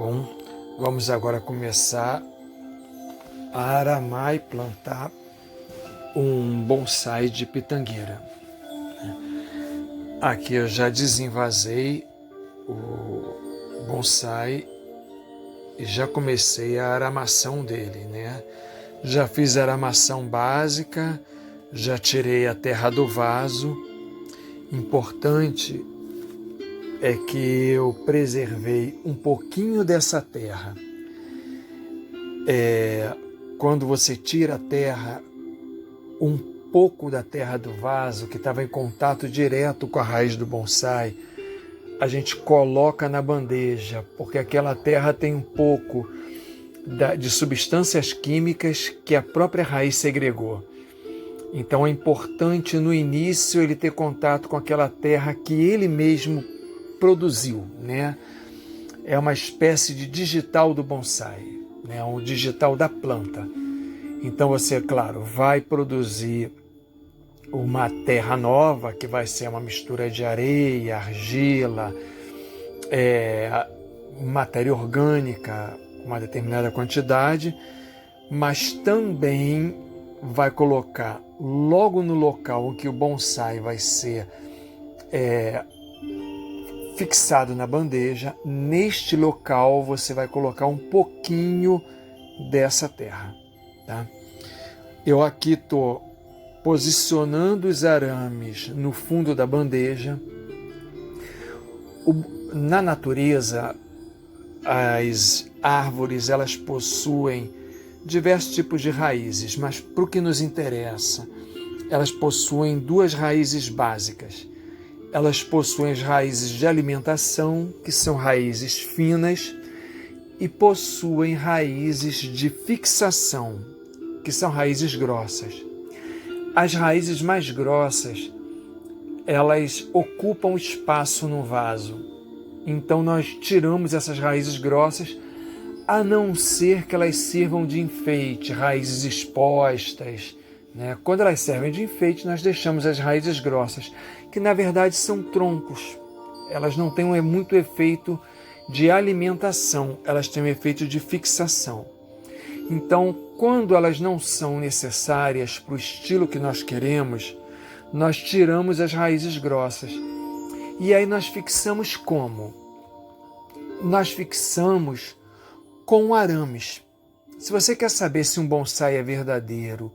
Bom, vamos agora começar a aramar e plantar um bonsai de pitangueira. Aqui eu já desenvasei o bonsai e já comecei a aramação dele, né? Já fiz a aramação básica, já tirei a terra do vaso. Importante é que eu preservei um pouquinho dessa terra. Quando você tira a terra, um pouco da terra do vaso, que estava em contato direto com a raiz do bonsai, a gente coloca na bandeja, porque aquela terra tem um pouco de substâncias químicas que a própria raiz segregou. Então é importante no início ele ter contato com aquela terra que ele mesmo produziu, né? É uma espécie de digital do bonsai, né? Um digital da planta. Então você, claro, vai produzir uma terra nova, que vai ser uma mistura de areia, argila, matéria orgânica, uma determinada quantidade, mas também vai colocar logo no local em que o bonsai vai ser fixado na bandeja, neste local você vai colocar um pouquinho dessa terra, tá? Eu aqui estou posicionando os arames no fundo da bandeja. Na natureza, as árvores elas possuem diversos tipos de raízes, mas para o que nos interessa, elas possuem duas raízes básicas. Elas possuem as raízes de alimentação, que são raízes finas, e possuem raízes de fixação, que são raízes grossas. As raízes mais grossas, elas ocupam espaço no vaso. Então nós tiramos essas raízes grossas, a não ser que elas sirvam de enfeite, raízes expostas, né? Quando elas servem de enfeite, nós deixamos as raízes grossas, que na verdade são troncos. Elas não têm muito efeito de alimentação, elas têm um efeito de fixação. Então, quando elas não são necessárias para o estilo que nós queremos, nós tiramos as raízes grossas. E aí nós fixamos como? Nós fixamos com arames. Se você quer saber se um bonsai é verdadeiro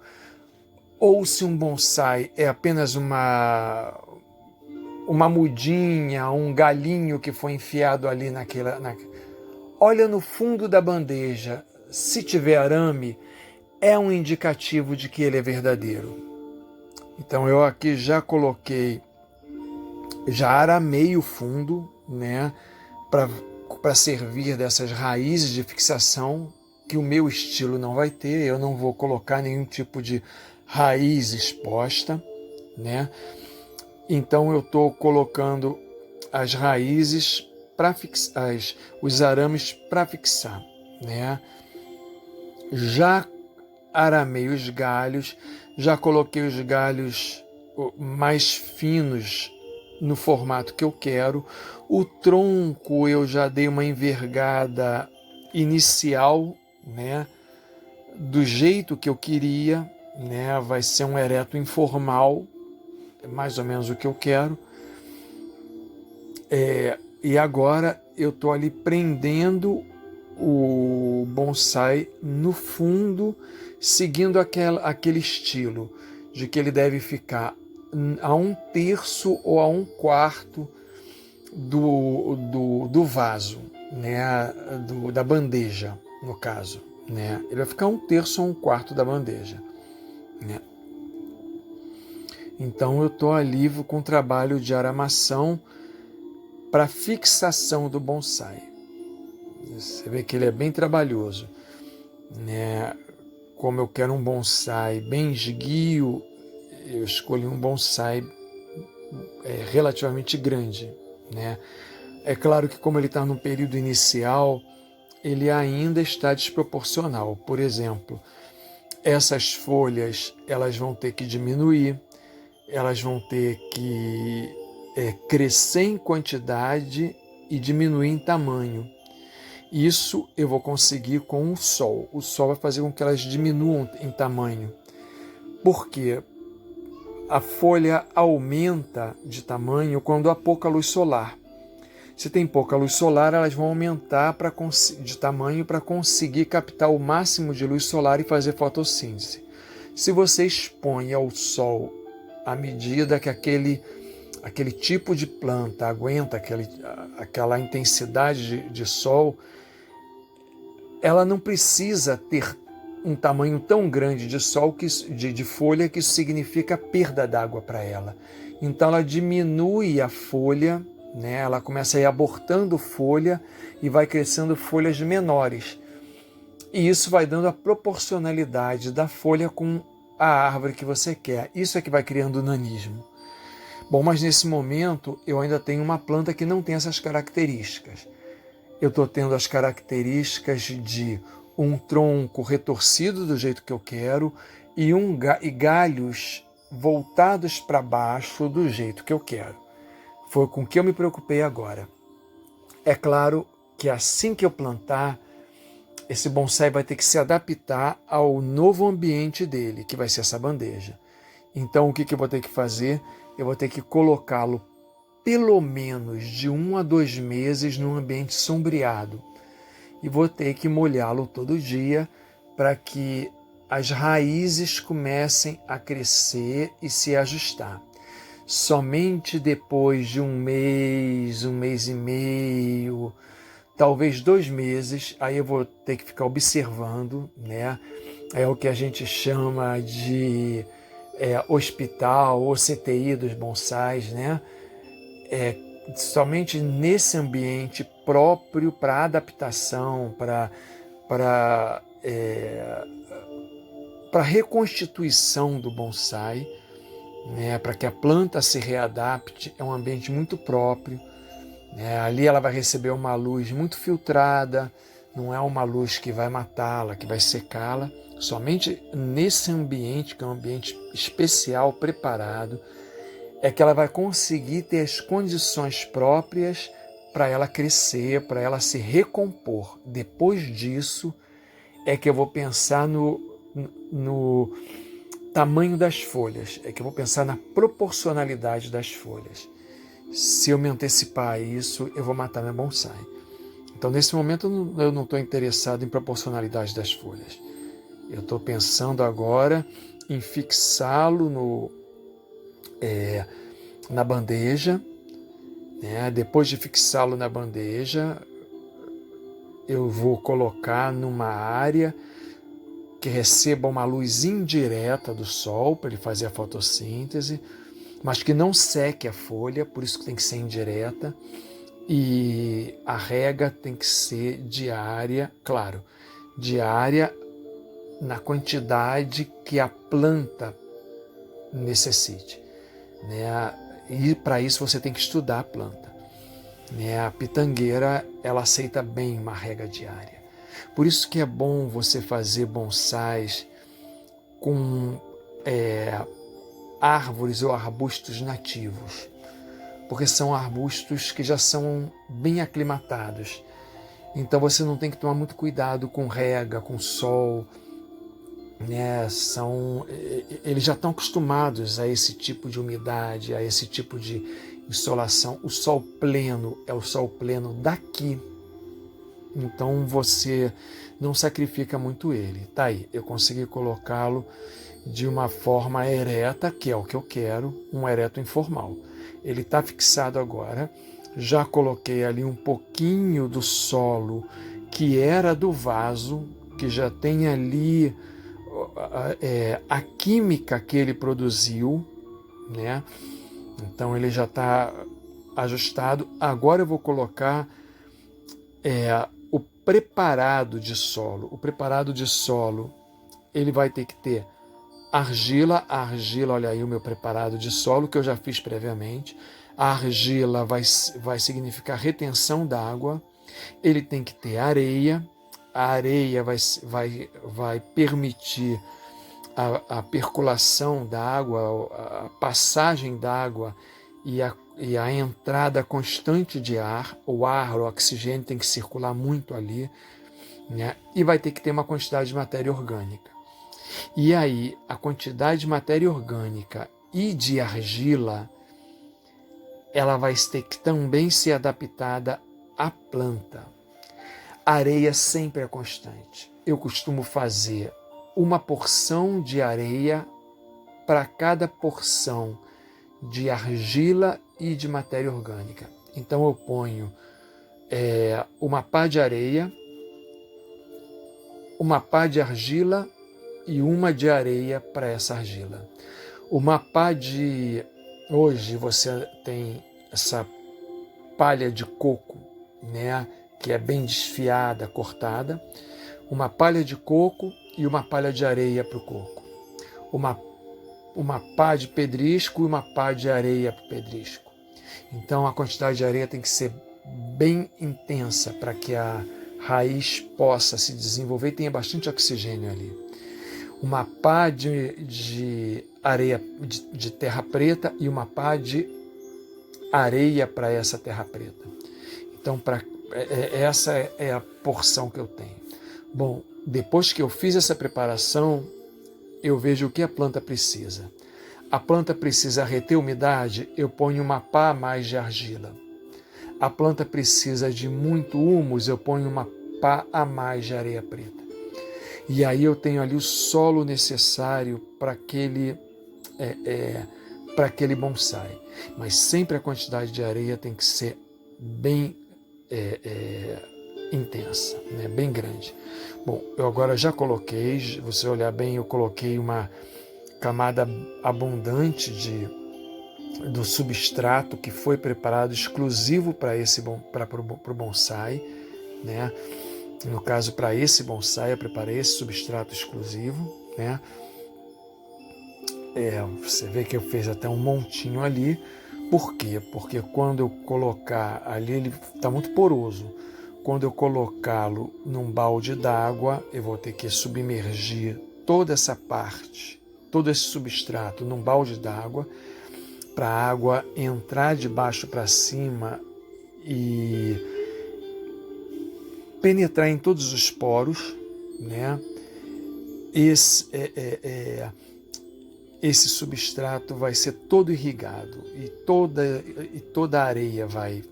ou se um bonsai é apenas uma mudinha, um galinho que foi enfiado ali olha no fundo da bandeja. Se tiver arame, é um indicativo de que ele é verdadeiro. Então eu aqui já aramei o fundo, né, para servir dessas raízes de fixação que o meu estilo não vai ter. Eu não vou colocar nenhum tipo de raiz exposta, né? Então eu estou colocando as raízes para fixar, os arames para fixar, né? Já aramei os galhos, já coloquei os galhos mais finos no formato que eu quero. O tronco eu já dei uma envergada inicial, né, do jeito que eu queria, né? Vai ser um ereto informal, é mais ou menos o que eu quero. E agora eu estou ali prendendo o bonsai no fundo, seguindo aquele estilo de que ele deve ficar a 1/3 ou a 1/4 do vaso, né? Da bandeja, no caso, né? Ele vai ficar 1/3 ou 1/4 da bandeja, né? Então eu estou ali com o trabalho de aramação para fixação do bonsai. Você vê que ele é bem trabalhoso, né? Como eu quero um bonsai bem esguio, eu escolhi um bonsai relativamente grande, né? É claro que como ele está no período inicial, ele ainda está desproporcional. Por exemplo, essas folhas elas vão ter que diminuir, elas vão ter que crescer em quantidade e diminuir em tamanho. Isso eu vou conseguir com o sol. O sol vai fazer com que elas diminuam em tamanho. Por quê? A folha aumenta de tamanho quando há pouca luz solar. Se tem pouca luz solar, elas vão aumentar de tamanho para conseguir captar o máximo de luz solar e fazer fotossíntese. Se você expõe ao sol à medida que aquele tipo de planta aguenta aquela intensidade de sol, ela não precisa ter um tamanho tão grande de sol, de folha, que isso significa perda d'água para ela. Então ela diminui a folha, né? Ela começa a ir abortando folha e vai crescendo folhas menores. E isso vai dando a proporcionalidade da folha com a árvore que você quer. Isso é que vai criando o nanismo. Bom, mas nesse momento eu ainda tenho uma planta que não tem essas características. Eu estou tendo as características de um tronco retorcido do jeito que eu quero e galhos voltados para baixo do jeito que eu quero. Foi com que eu me preocupei agora. É claro que assim que eu plantar, esse bonsai vai ter que se adaptar ao novo ambiente dele, que vai ser essa bandeja. Então o que eu vou ter que fazer? Eu vou ter que colocá-lo pelo menos de 1 a 2 meses num ambiente sombreado. E vou ter que molhá-lo todo dia para que as raízes comecem a crescer e se ajustar. Somente depois de 1 mês, 1 mês e meio, talvez 2 meses, aí eu vou ter que ficar observando, né? É o que a gente chama de hospital ou CTI dos bonsais, né? Somente nesse ambiente próprio para adaptação, para reconstituição do bonsai, né, para que a planta se readapte, é um ambiente muito próprio. Né, ali ela vai receber uma luz muito filtrada, não é uma luz que vai matá-la, que vai secá-la. Somente nesse ambiente, que é um ambiente especial, preparado, é que ela vai conseguir ter as condições próprias para ela crescer, para ela se recompor. Depois disso é que eu vou pensar no tamanho das folhas, é que eu vou pensar na proporcionalidade das folhas. Se eu me antecipar a isso, eu vou matar meu bonsai. Então, nesse momento, eu não estou interessado em proporcionalidade das folhas. Eu estou pensando agora em fixá-lo na bandeja, né? Depois de fixá-lo na bandeja, eu vou colocar numa área que receba uma luz indireta do sol para ele fazer a fotossíntese, mas que não seque a folha, por isso que tem que ser indireta, e a rega tem que ser diária, claro, diária na quantidade que a planta necessite, né? E para isso você tem que estudar a planta, né? A pitangueira, ela aceita bem uma rega diária. Por isso que é bom você fazer bonsais com árvores ou arbustos nativos, porque são arbustos que já são bem aclimatados. Então você não tem que tomar muito cuidado com rega, com sol, né? Eles já estão acostumados a esse tipo de umidade, a esse tipo de insolação. O sol pleno é o sol pleno daqui. Então você não sacrifica muito ele. Tá aí, eu consegui colocá-lo de uma forma ereta, que é o que eu quero, um ereto informal. Ele está fixado agora. Já coloquei ali um pouquinho do solo que era do vaso, que já tem ali a química que ele produziu, né? Então ele já está ajustado. Agora eu vou colocar o preparado de solo. O preparado de solo, ele vai ter que ter argila. A argila, olha aí o meu preparado de solo que eu já fiz previamente. A argila vai significar retenção d'água. Ele tem que ter areia. A areia vai permitir a percolação da água, a passagem da água e a entrada constante de ar, o oxigênio tem que circular muito ali, né? E vai ter que ter uma quantidade de matéria orgânica. E aí, a quantidade de matéria orgânica e de argila, ela vai ter que também ser adaptada à planta. A areia sempre é constante. Eu costumo fazer uma porção de areia para cada porção de argila e de matéria orgânica. Então eu ponho uma pá de areia, uma pá de argila e uma de areia para essa argila. Uma pá de... Hoje você tem essa palha de coco, né, que é bem desfiada, cortada. Uma palha de coco e uma palha de areia para o coco. Uma pá de pedrisco e uma pá de areia para o pedrisco. Então a quantidade de areia tem que ser bem intensa para que a raiz possa se desenvolver e tenha bastante oxigênio ali. Uma pá de areia de terra preta e uma pá de areia para essa terra preta. Então essa é a porção que eu tenho. Bom, depois que eu fiz essa preparação, eu vejo o que a planta precisa. A planta precisa reter umidade, eu ponho uma pá a mais de argila. A planta precisa de muito humus, eu ponho uma pá a mais de areia preta. E aí eu tenho ali o solo necessário para aquele bonsai. Mas sempre a quantidade de areia tem que ser bem intensa, né? Bem grande. Bom, eu agora já coloquei, se você olhar bem, eu coloquei uma camada abundante do substrato que foi preparado exclusivo para o bonsai, né? No caso, para esse bonsai, eu preparei esse substrato exclusivo, né? Você vê que eu fiz até um montinho ali. Por quê? Porque quando eu colocar ali, ele está muito poroso. Quando eu colocá-lo num balde d'água, eu vou ter que submergir toda essa parte, todo esse substrato num balde d'água, para a água entrar de baixo para cima e penetrar em todos os poros, né? Esse substrato vai ser todo irrigado e toda a areia vai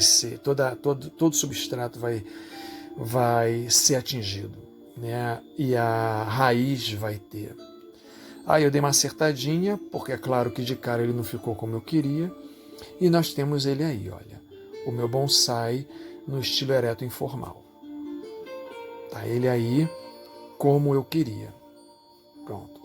ser, todo substrato vai ser atingido, né? E a raiz vai ter. Aí eu dei uma acertadinha, porque é claro que de cara ele não ficou como eu queria, e nós temos ele aí, olha, o meu bonsai no estilo ereto informal. Tá ele aí como eu queria. Pronto.